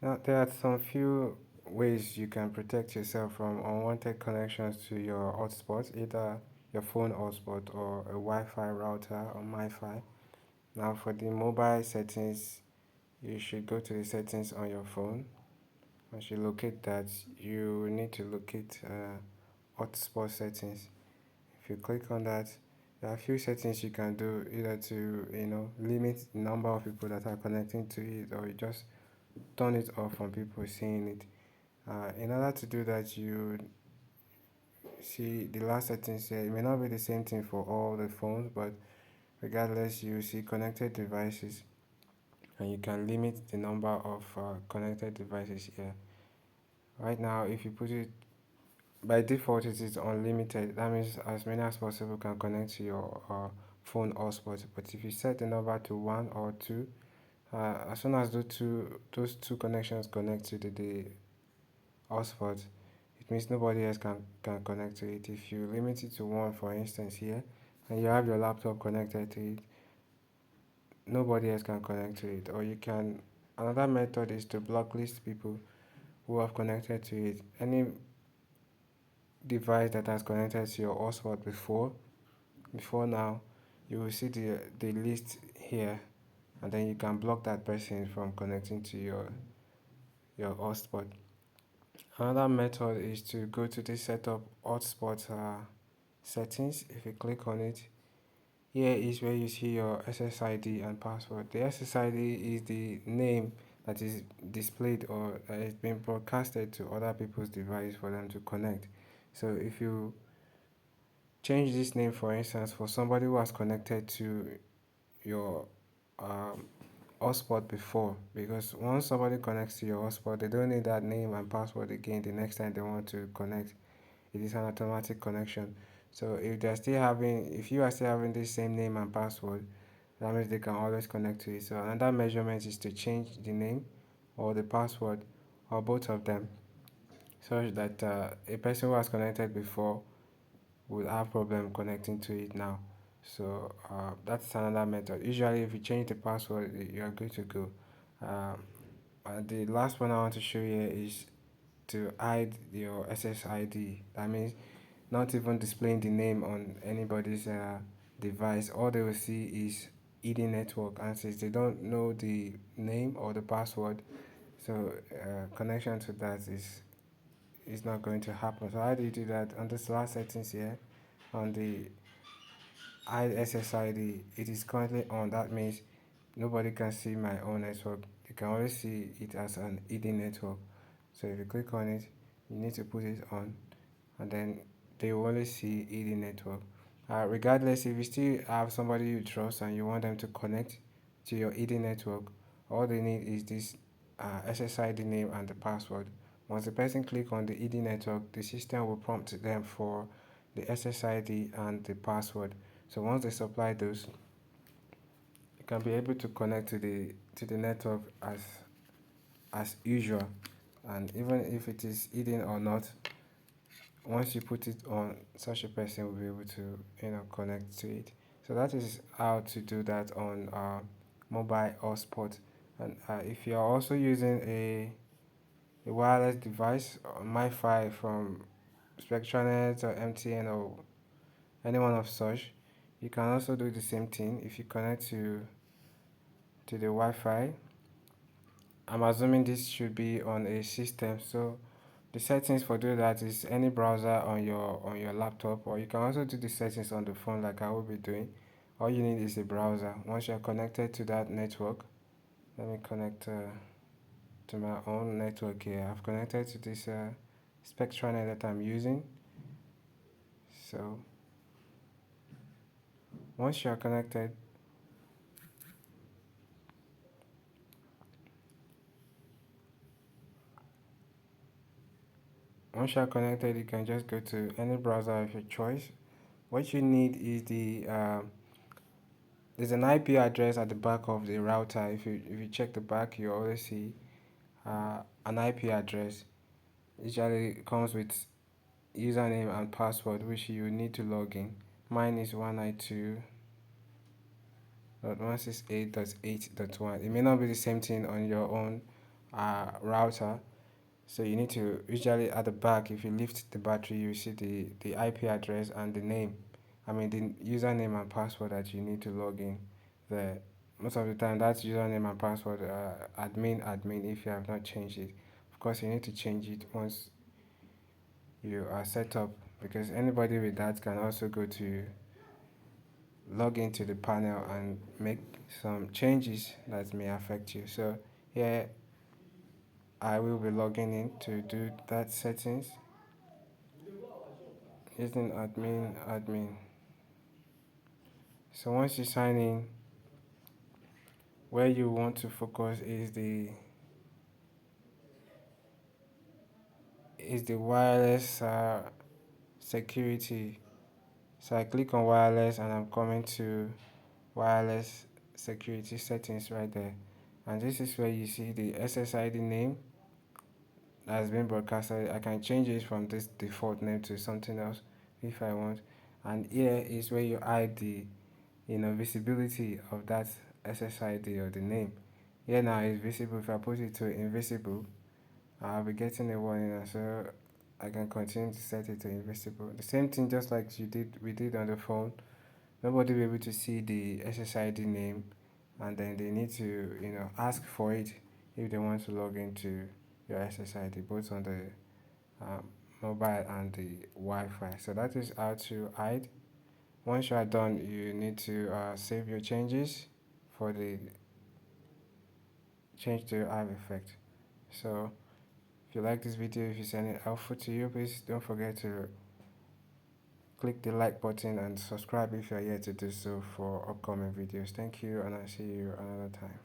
Now, there are some few ways you can protect yourself from unwanted connections to your hotspot, either your phone hotspot or a Wi-Fi router or MiFi. Now, for the mobile settings, you should go to the settings on your phone. Once you locate that, you need to locate hotspot settings. If you click on that, there are a few settings you can do either to limit the number of people that are connecting to it, or you just turn it off from people seeing it. In order to do that, you see the last settings here. It may not be the same thing for all the phones, but regardless, you see connected devices, and you can limit the number of connected devices here. Right now, if you put it by default, it is unlimited. That means as many as possible can connect to your phone hotspot. But if you set the number to one or two, as soon as those two connections connect to the hotspot, it means nobody else can connect to it. If you limit it to one, for instance, here, and you have your laptop connected to it, nobody else can connect to it. Or you can, another method is to blocklist people who have connected to it. Any device that has connected to your hotspot before now, you will see the list here, and then you can block that person from connecting to your hotspot. Another method is to go to the setup hotspot settings. If you click on it, here is where you see your SSID and password. The SSID is the name that is displayed or is being broadcasted to other people's device for them to connect. So if you change this name, for instance, for somebody who has connected to your um, hotspot before, because once somebody connects to your hotspot, they don't need that name and password again the next time they want to connect. It is an automatic connection. So if you are still having the same name and password, that means they can always connect to it. So another measurement is to change the name or the password or both of them, such that a person who has connected before will have problem connecting to it now. So that's another method. Usually, if you change the password, you are good to go. Um, and the last one I want to show you is to hide your SSID. That means not even displaying the name on anybody's device. All they will see is ID network, and since they don't know the name or the password, so connection to that is not going to happen. So how do you do that? On this last settings here, on the SSID, it is currently on. That means nobody can see my own network. You can only see it as an ID network. So if you click on it, you need to put it on, and then they will only see ID network. Regardless, if you still have somebody you trust and you want them to connect to your ID network, all they need is this SSID name and the password. Once the person click on the ID network, the system will prompt them for the SSID and the password. So once they supply those, you can be able to connect to the network as usual. And even if it is hidden or not, once you put it on, such a person will be able to connect to it. So that is how to do that on mobile hotspot. And if you are also using a wireless device on MiFi from Spectranet or MTN or anyone of such, you can also do the same thing. If you connect to the Wi-Fi, I'm assuming this should be on a system. So the settings for doing that is any browser on your laptop, or you can also do the settings on the phone like I will be doing. All you need is a browser. Once you're connected to that network, let me connect to my own network here. I've connected to this Spectranet that I'm using. So once you're connected, you can just go to any browser of your choice. What you need is there's an IP address at the back of the router. If you check the back, you always see an IP address. Usually it comes with username and password, which you need to log in. Mine is 192.168.8.1. It may not be the same thing on your own router. So you need to usually at the back, if you lift the battery, you see the IP address and the name. I mean the username and password that you need to log in there. Most of the time, that's username and password admin if you have not changed it. Of course, you need to change it once you are set up, because anybody with that can also go to log into the panel and make some changes that may affect you. So here I will be logging in to do that settings using admin. So once you sign in, where you want to focus is the wireless security. So I click on wireless and I'm coming to wireless security settings right there, and this is where you see the SSID name that has been broadcasted. I can change it from this default name to something else if I want, and here is where you hide the visibility of that SSID or the name. Here now is visible. If I put it to invisible, I'll be getting a warning, and so I can continue to set it to invisible. The same thing, just like we did on the phone. Nobody will be able to see the SSID name, and then they need to ask for it if they want to log into your SSID, both on the mobile and the Wi-Fi. So that is how to hide. Once you are done, you need to save your changes for the change to have effect. So if you like this video, if it's any helpful to you, please don't forget to click the like button and subscribe if you are yet to do so for upcoming videos. Thank you, and I'll see you another time.